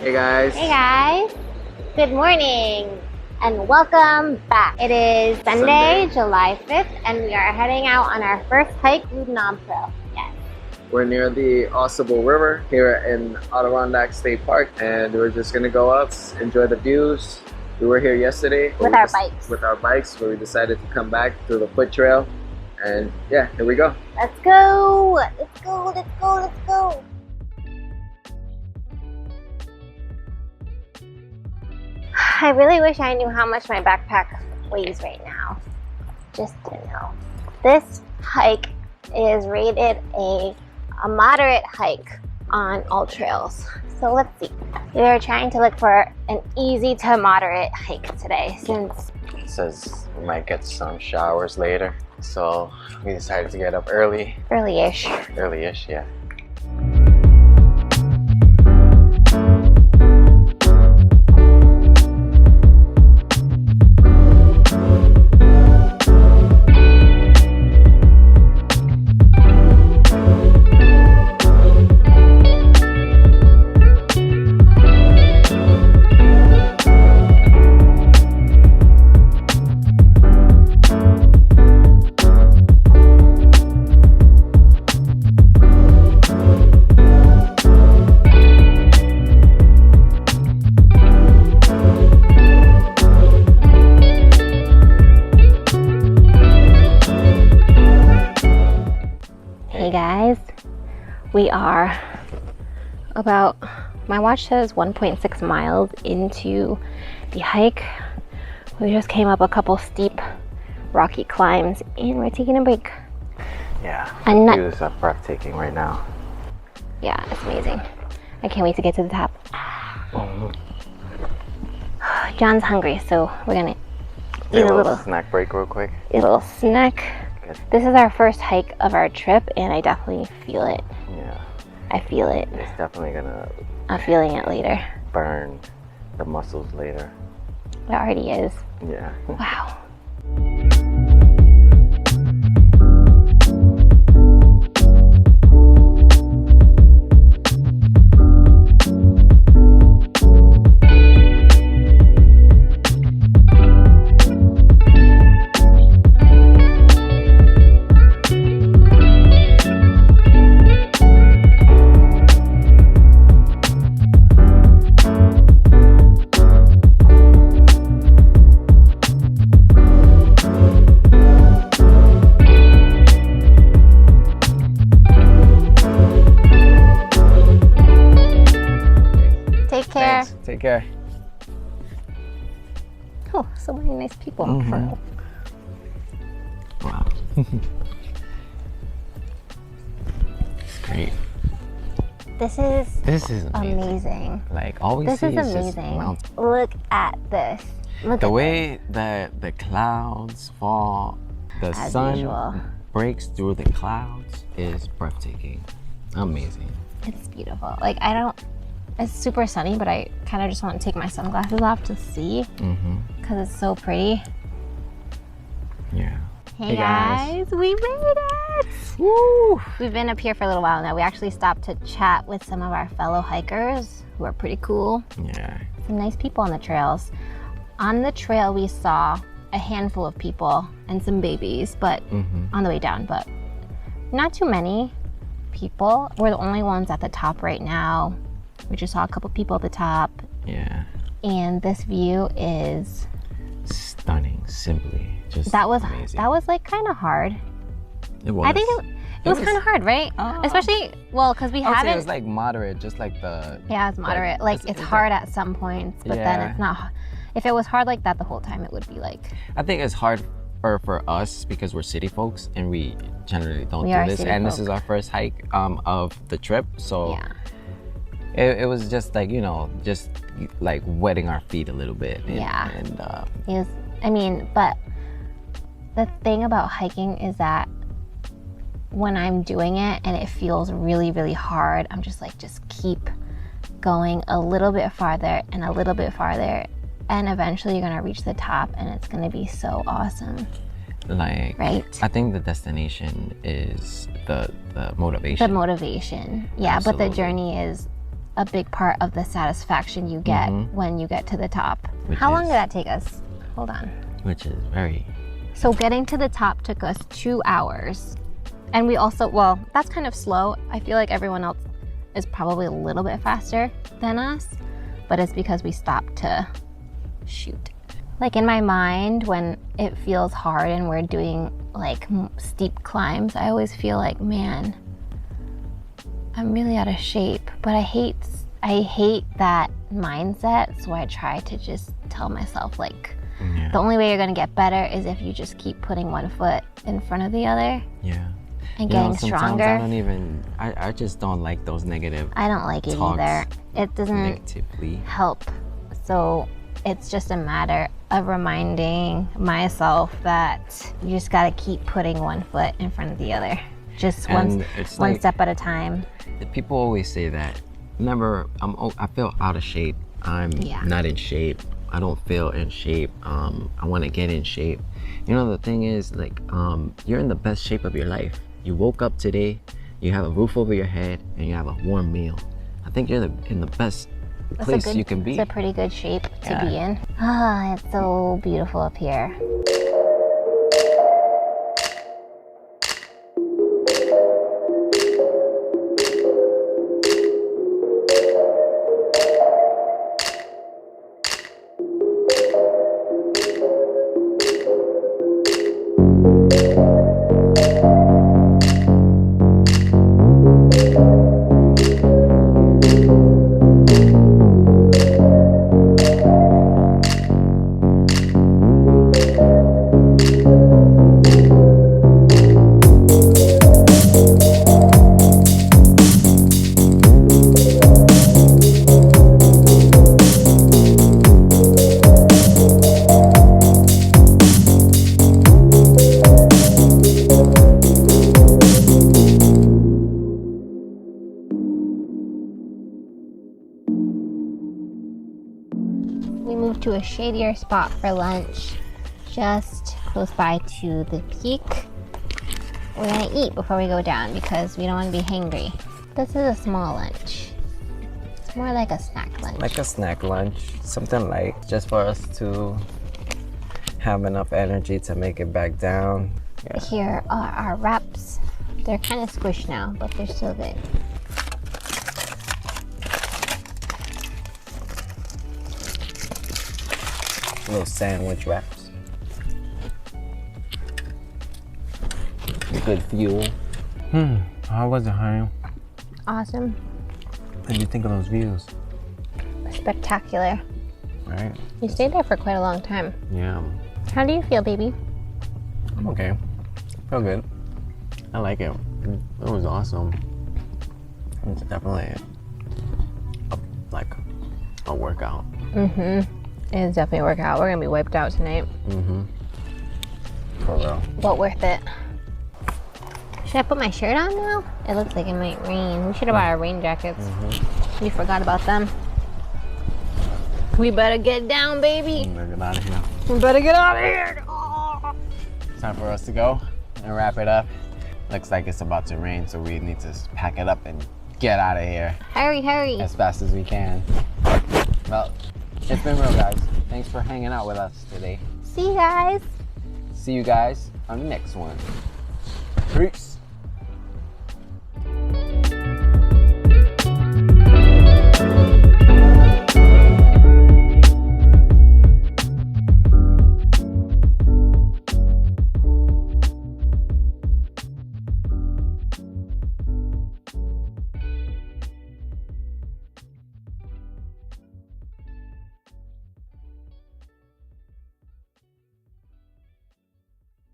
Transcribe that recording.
Hey guys. Hey guys. Good morning and welcome back. It is Sunday, July 5th, and we are heading out on our first hike, Flume Knob Trail. Yes. We're near the Osable River here in Adirondacks State Park, and we're just gonna go up, enjoy the views. We were here yesterday With our bikes. With our bikes, but we decided to come back to the foot trail, and yeah, here we go. Let's go. Let's go. Let's go. Let's go. I really wish I knew how much my backpack weighs right now. Just to know. This hike is rated a moderate hike on all trails. So let's see. We're trying to look for an easy to moderate hike today since It says we might get some showers later, so we decided to get up early. early-ish. Early-ish, yeah. Hey guys, we are about, my watch says 1.6 miles into the hike. We just came up a couple steep rocky climbs and we're taking a break. Yeah, And views are breathtaking right now. Yeah, it's amazing. I can't wait to get to the top. John's hungry, so we're gonna eat a little snack break real quick. eat a little snack. Good. This is our first hike of our trip and I definitely feel it. Yeah, I feel it. it's definitely gonna I'm feeling it later. burn the muscles later. It already is. Yeah. Wow. Take care. Thanks. Take care. Oh, so many nice people. Wow. It's great. This is amazing. Like all we This see is is just amazing. mountains. Look at this. Look The at way that the clouds fall, the As sun usual. breaks through the clouds is breathtaking. Amazing. It's beautiful. Like it's super sunny, but I kind of just want to take my sunglasses off to see because it's so pretty. Yeah. Hey guys, we made it! Woo! We've been up here for a little while now. We actually stopped to chat with some of our fellow hikers who are pretty cool. Yeah. Some nice people on the trails. On the trail, we saw a handful of people and some babies, but on the way down, but not too many people. We're the only ones at the top right now. We just saw a couple people at the top. Yeah. And this view is Stunning, simply. Just that was amazing. like kind of hard. It was. I think it was kind of hard, right? Especially because we I would say haven't. it was like moderate, just like the. Yeah, it's moderate. Like it's hard at some points, but then Yeah. it's not. If it was hard like that the whole time, it would be like. I think it's hard for us because we're city folks and we generally don't We do are this. city And this folk. is our first hike of the trip, so Yeah. it was just like, just like wetting our feet a little bit. Yeah. And But the thing about hiking is that when I'm doing it and it feels really, really hard, I'm just like, just keep going a little bit farther and a little bit farther. And eventually you're gonna reach the top and it's gonna be so awesome. Like, right? I think the destination is the motivation. The motivation, yeah. Absolutely. But the journey is a big part of the satisfaction you get when you get to the top. How long did that take us? Hold on. Which is very... So getting to the top took us 2 hours. And we also, well, that's kind of slow. I feel like everyone else is probably a little bit faster than us, but it's because we stopped to shoot. Like in my mind, when it feels hard and we're doing like steep climbs, I always feel like, man, I'm really out of shape. But I hate that mindset, so I try to just tell myself like, the only way you're gonna get better is if you just keep putting one foot in front of the other. Yeah. And getting stronger. I just don't like those negative. I don't like it either. It doesn't negatively help. So it's just a matter of reminding myself that you just gotta keep putting one foot in front of the other. Just one step at a time. People always say that. I feel out of shape. I'm not in shape. I don't feel in shape. I want to get in shape. You know, the thing is, like, you're in the best shape of your life. You woke up today, you have a roof over your head, and you have a warm meal. I think you're in the best place you can be. It's a pretty good shape to be in. Ah, it's so beautiful up here. We moved to a shadier spot for lunch, just close by to the peak. We're gonna eat before we go down because we don't want to be hangry. This is a small lunch. It's more like a snack lunch. Like a snack lunch, something light, just for us to have enough energy to make it back down. Yeah. Here are our wraps. They're kind of squished now, but they're still good. Little sandwich wraps. Good fuel. How was it, honey? Awesome. What did you think of those views? Spectacular. Right? You stayed there for quite a long time. Yeah. How do you feel, baby? I'm okay. Feel good. I like it. It was awesome. It's definitely like a workout. It is definitely a workout. We're gonna be wiped out tonight. For real. But worth it. Should I put my shirt on now? It looks like it might rain. We should have bought our rain jackets. We forgot about them. We better get down, baby. Better get out of here. We better get out of here. Oh. It's time for us to go and wrap it up. Looks like it's about to rain, so we need to pack it up and get out of here. Hurry, hurry. As fast as we can. Well, it's been real, guys. Thanks for hanging out with us today. See you guys. See you guys on the next one. Peace.